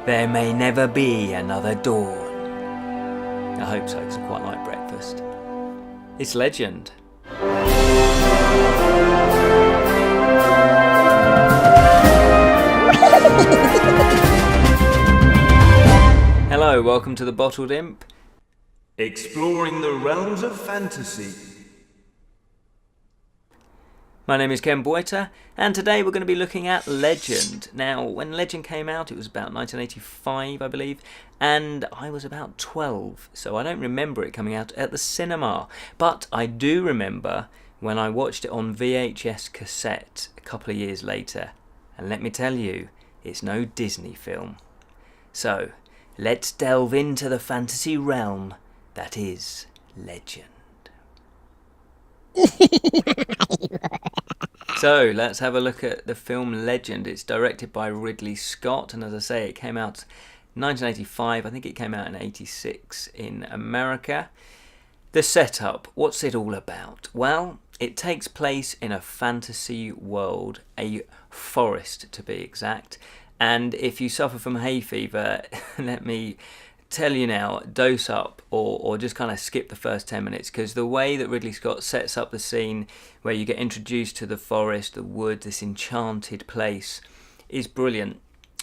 There may never be another dawn. I hope so, because I quite like breakfast. It's Legend. Hello, welcome to the Bottled Imp. Exploring the realms of fantasy. My name is Ken Boyter, and today we're going to be looking at Legend. Now, when Legend came out, it was about 1985, I believe, and I was about 12, so I don't remember it coming out at the cinema. But I do remember when I watched it on VHS cassette a couple of years later, and let me tell you, it's no Disney film. So, let's delve into the fantasy realm that is Legend. So let's have a look at the film Legend. It's directed by Ridley Scott, and as I say, it came out 1985. I think it came out in 86 in America. The setup, what's it all about? Well, it takes place in a fantasy world, a forest to be exact. And if you suffer from hay fever, let me tell you now, dose up or just kind of skip the first 10 minutes, because the way that Ridley Scott sets up the scene where you get introduced to the forest, the wood, this enchanted place is brilliant.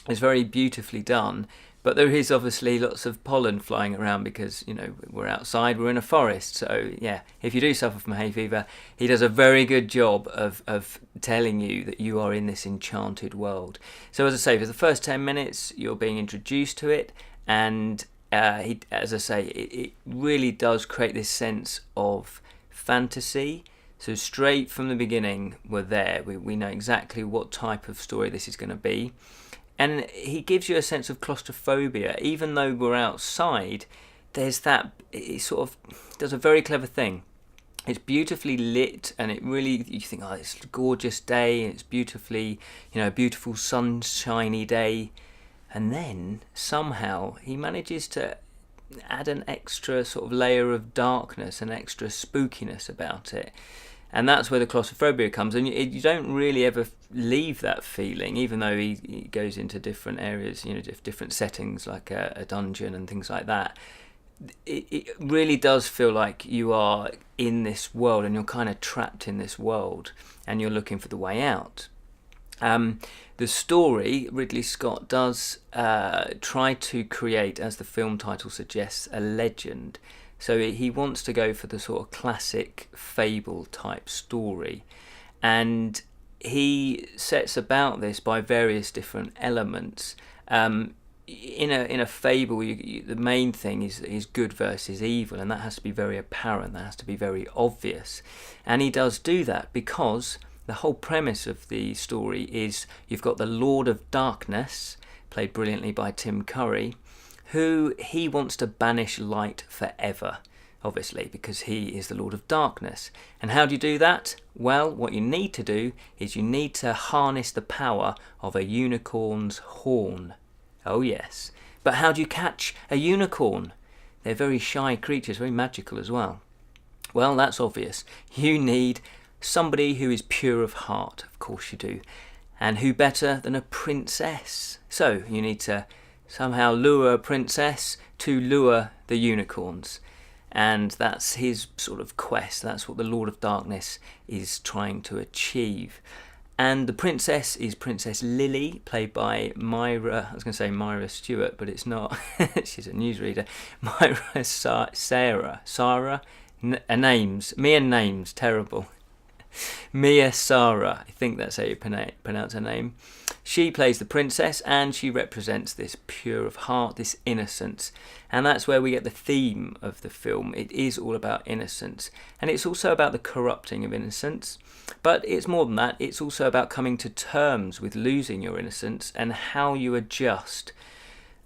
It's very beautifully done, but there is obviously lots of pollen flying around because, you know, we're outside, we're in a forest. So yeah, if you do suffer from hay fever, he does a very good job of telling you that you are in this enchanted world. So as I say, for the first 10 minutes you're being introduced to it, and as I say, it really does create this sense of fantasy. So straight from the beginning, we're there. We know exactly what type of story this is going to be. And he gives you a sense of claustrophobia. Even though we're outside, there's that, it sort of does a very clever thing. It's beautifully lit, and it really, you think, oh, it's a gorgeous day, and it's beautifully, you know, a beautiful sunshiny day. And then, somehow, he manages to add an extra sort of layer of darkness, an extra spookiness about it. And that's where the claustrophobia comes. And you don't really ever leave that feeling, even though he goes into different areas, you know, different settings, like a dungeon and things like that. It really does feel like you are in this world, and you're kind of trapped in this world, and you're looking for the way out. The story, Ridley Scott does try to create, as the film title suggests, a legend. So he wants to go for the sort of classic fable type story, and he sets about this by various different elements. In a fable, the main thing is good versus evil, and that has to be very apparent, that has to be very obvious. And he does do that because the whole premise of the story is you've got the Lord of Darkness, played brilliantly by Tim Curry, who he wants to banish light forever, obviously, because he is the Lord of Darkness. And how do you do that? Well, what you need to do is you need to harness the power of a unicorn's horn. Oh yes. But how do you catch a unicorn? They're very shy creatures, very magical as well. Well, that's obvious. You need somebody who is pure of heart, of course you do. And who better than a princess? So you need to somehow lure a princess to lure the unicorns. And that's his sort of quest. That's what the Lord of Darkness is trying to achieve. And the princess is Princess Lily, played by Myra, I was going to say Myra Stewart, but it's not. She's a newsreader. Myra Sarah, names, me and names, terrible. Mia Sara, I think that's how you pronounce her name. She plays the princess, and she represents this pure of heart, this innocence. And that's where we get the theme of the film. It is all about innocence. And it's also about the corrupting of innocence. But it's more than that. It's also about coming to terms with losing your innocence and how you adjust.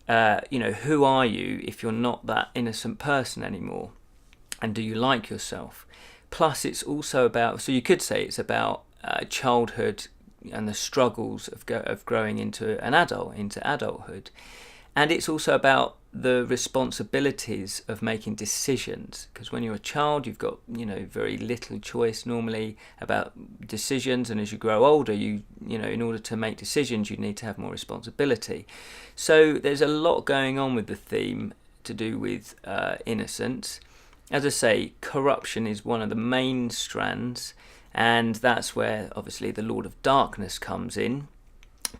Who are you if you're not that innocent person anymore? And do you like yourself? Plus, it's also about, so you could say it's about childhood and the struggles of growing into an adult, into adulthood. And it's also about the responsibilities of making decisions, because when you're a child you've got very little choice normally about decisions, and as you grow older you in order to make decisions you need to have more responsibility. So there's a lot going on with the theme to do with innocence. As I say, corruption is one of the main strands, and that's where obviously the Lord of Darkness comes in,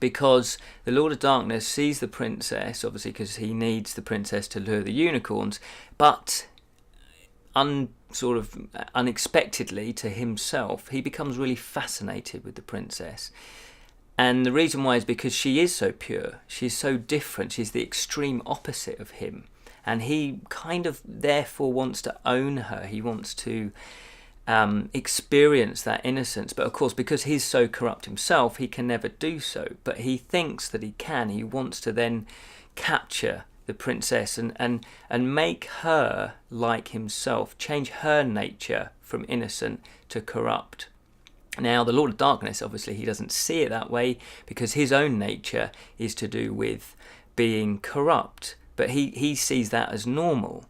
because the Lord of Darkness sees the princess, obviously because he needs the princess to lure the unicorns, but unexpectedly to himself, he becomes really fascinated with the princess. And the reason why is because she is so pure, she's so different, she's the extreme opposite of him. And he kind of therefore wants to own her, he wants to experience that innocence, but of course because he's so corrupt himself he can never do so, but he thinks that he can. He wants to then capture the princess and make her like himself, change her nature from innocent to corrupt. Now the Lord of Darkness, obviously he doesn't see it that way, because his own nature is to do with being corrupt, but he sees that as normal.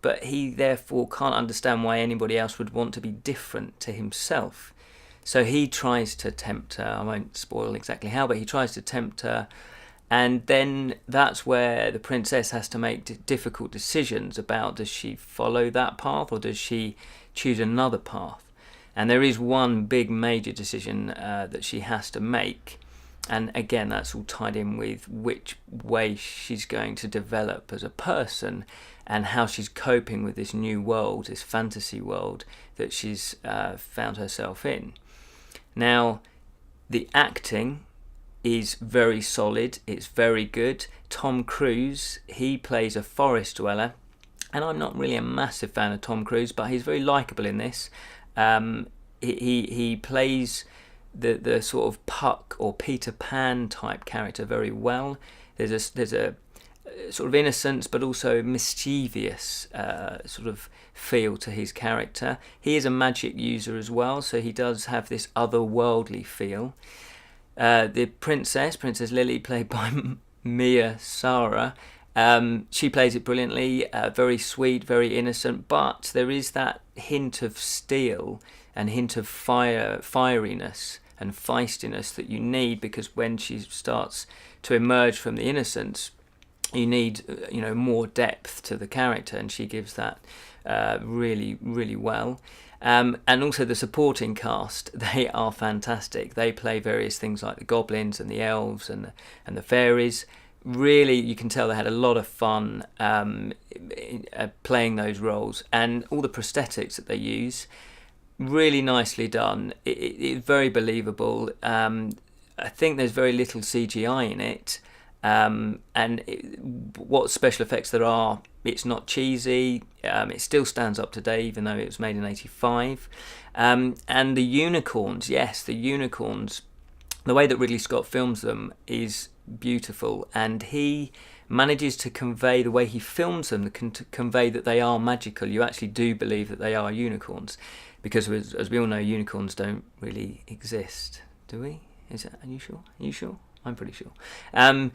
But he therefore can't understand why anybody else would want to be different to himself. So he tries to tempt her. I won't spoil exactly how, but he tries to tempt her. And then that's where the princess has to make difficult decisions about, does she follow that path or does she choose another path? And there is one big major decision that she has to make. And again, that's all tied in with which way she's going to develop as a person and how she's coping with this new world, this fantasy world that she's found herself in. Now, the acting is very solid, it's very good. Tom Cruise, he plays a forest dweller, and I'm not really a massive fan of Tom Cruise, but he's very likeable in this. He plays the sort of Puck or Peter Pan type character very well. There's a sort of innocence but also mischievous sort of feel to his character. He is a magic user as well, so he does have this otherworldly feel. The Princess Lily, played by Mia Sara, she plays it brilliantly, very sweet, very innocent, but there is that hint of steel and hint of fieriness and feistiness that you need, because when she starts to emerge from the innocence, you need more depth to the character, and she gives that really, really well. And also the supporting cast, they are fantastic. They play various things like the goblins and the elves and the fairies. Really, you can tell they had a lot of fun playing those roles, and all the prosthetics that they use, really nicely done. It's very believable. I think there's very little CGI in it, what special effects there are, it's not cheesy. It still stands up today, even though it was made in 1985. And the unicorns, yes, the unicorns, the way that Ridley Scott films them is beautiful, and he manages to convey, the way he films them, to convey that they are magical. You actually do believe that they are unicorns, because as we all know, unicorns don't really exist, do we? Are you sure? Are you sure? I'm pretty sure. No,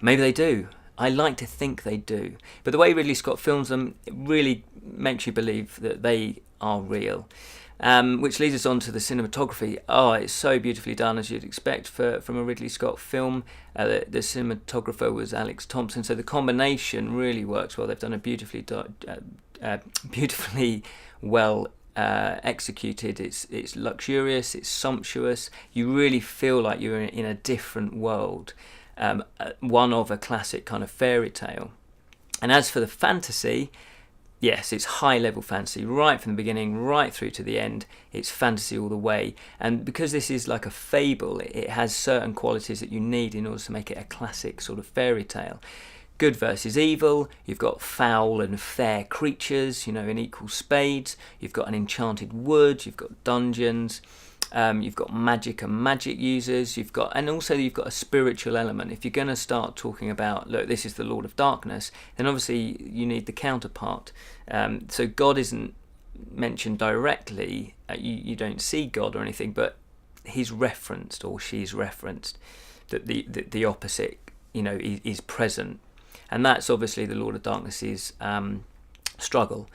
maybe they do. I like to think they do. But the way Ridley Scott films them, it really makes you believe that they are real. Which leads us on to the cinematography. Oh, it's so beautifully done, as you'd expect from a Ridley Scott film. The cinematographer was Alex Thompson, so the combination really works well. They've done a beautifully well executed. It's luxurious, it's sumptuous. You really feel like you're in a different world, one of a classic kind of fairy tale. And as for the fantasy, yes, it's high-level fantasy right from the beginning right through to the end. It's fantasy all the way. And because this is like a fable, it has certain qualities that you need in order to make it a classic sort of fairy tale. Good versus evil, you've got foul and fair creatures, in equal spades. You've got an enchanted wood, you've got dungeons, you've got magic and magic users, and also you've got a spiritual element. If you're going to start talking about, look, this is the Lord of Darkness, then obviously you need the counterpart. So God isn't mentioned directly, you don't see God or anything, but he's referenced, or she's referenced, that the opposite, is present. and that's obviously the Lord of Darkness's struggle.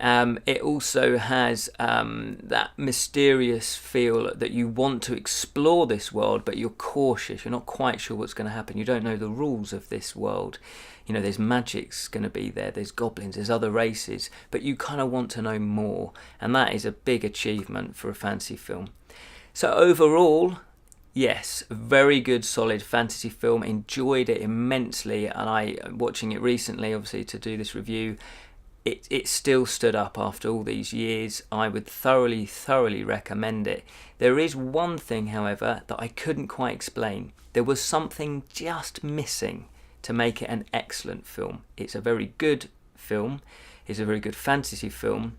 It also has that mysterious feel that you want to explore this world, but you're cautious. You're not quite sure what's going to happen. You don't know the rules of this world. You know, there's magic's going to be there. There's goblins. There's other races. But you kind of want to know more. And that is a big achievement for a fantasy film. So overall, yes, very good, solid fantasy film. Enjoyed it immensely. And watching it recently, obviously, to do this review, it still stood up after all these years. I would thoroughly recommend it. There is one thing, however, that I couldn't quite explain. There was something just missing to make it an excellent film. It's a very good film. It's a very good fantasy film.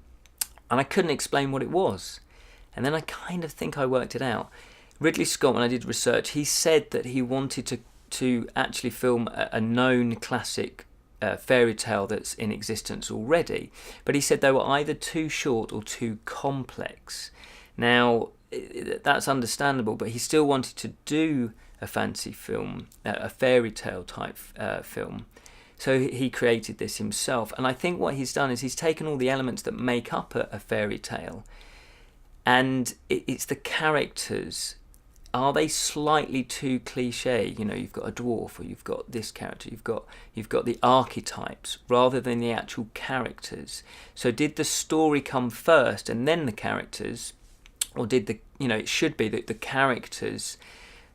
And I couldn't explain what it was. And then I kind of think I worked it out. Ridley Scott, when I did research, he said that he wanted to actually film a known classic fairy tale that's in existence already, but he said they were either too short or too complex. Now that's understandable, but he still wanted to do a fantasy film, a fairy tale type film, so he created this himself. And I think what he's done is he's taken all the elements that make up a fairy tale, and it's the characters. Are they slightly too cliche? You know, you've got a dwarf, or you've got this character, you've got the archetypes rather than the actual characters. So did the story come first and then the characters, or did it should be that the characters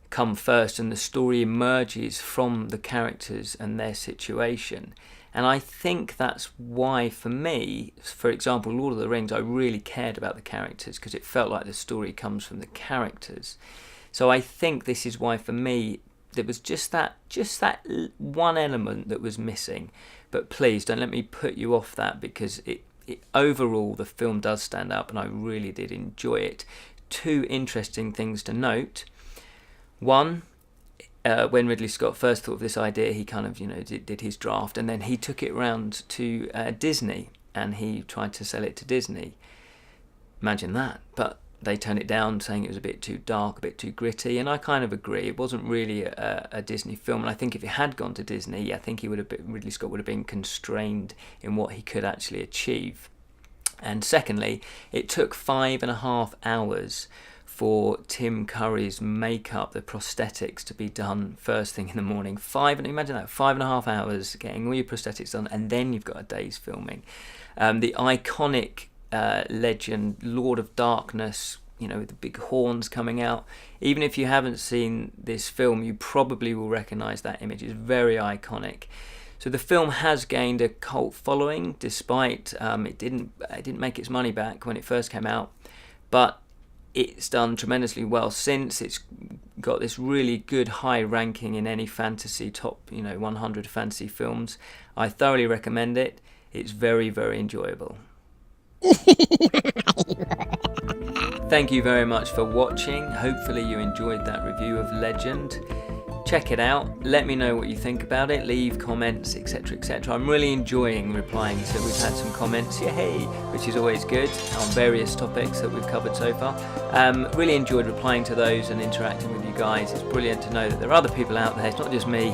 come first and the story emerges from the characters and their situation. And I think that's why, for me, for example, Lord of the Rings, I really cared about the characters because it felt like the story comes from the characters. So I think this is why, for me, there was just that one element that was missing. But please don't let me put you off that, because it overall the film does stand up, and I really did enjoy it. Two interesting things to note. One, when Ridley Scott first thought of this idea, he kind of did his draft, and then he took it round to Disney, and he tried to sell it to Disney. Imagine that. But they turned it down, saying it was a bit too dark, a bit too gritty, and I kind of agree. It wasn't really a Disney film, and I think if it had gone to Disney, I think Ridley Scott would have been constrained in what he could actually achieve. And secondly, it took 5.5 hours for Tim Curry's makeup, the prosthetics, to be done first thing in the morning. Imagine that, 5.5 hours getting all your prosthetics done, and then you've got a day's filming. The iconic legend, Lord of Darkness, with the big horns coming out. Even if you haven't seen this film, you probably will recognise that image. It's very iconic. So the film has gained a cult following, despite it didn't make its money back when it first came out, but it's done tremendously well since. It's got this really good high ranking in any fantasy top 100 fantasy films. I thoroughly recommend it. It's very, very enjoyable. Thank you very much for watching. Hopefully you enjoyed that review of Legend. Check it out. Let me know what you think about it. Leave comments, etc., etc. I'm really enjoying replying. So we've had some comments, yay, which is always good, on various topics that we've covered so far. Really enjoyed replying to those and interacting with you guys. It's brilliant to know that there are other people out there, it's not just me,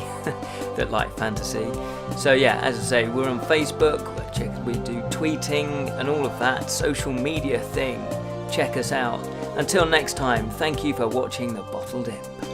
that like fantasy. So yeah, as I say, we're on Facebook. We do tweeting and all of that social media thing. Check us out. Until next time, thank you for watching The Bottled Imp.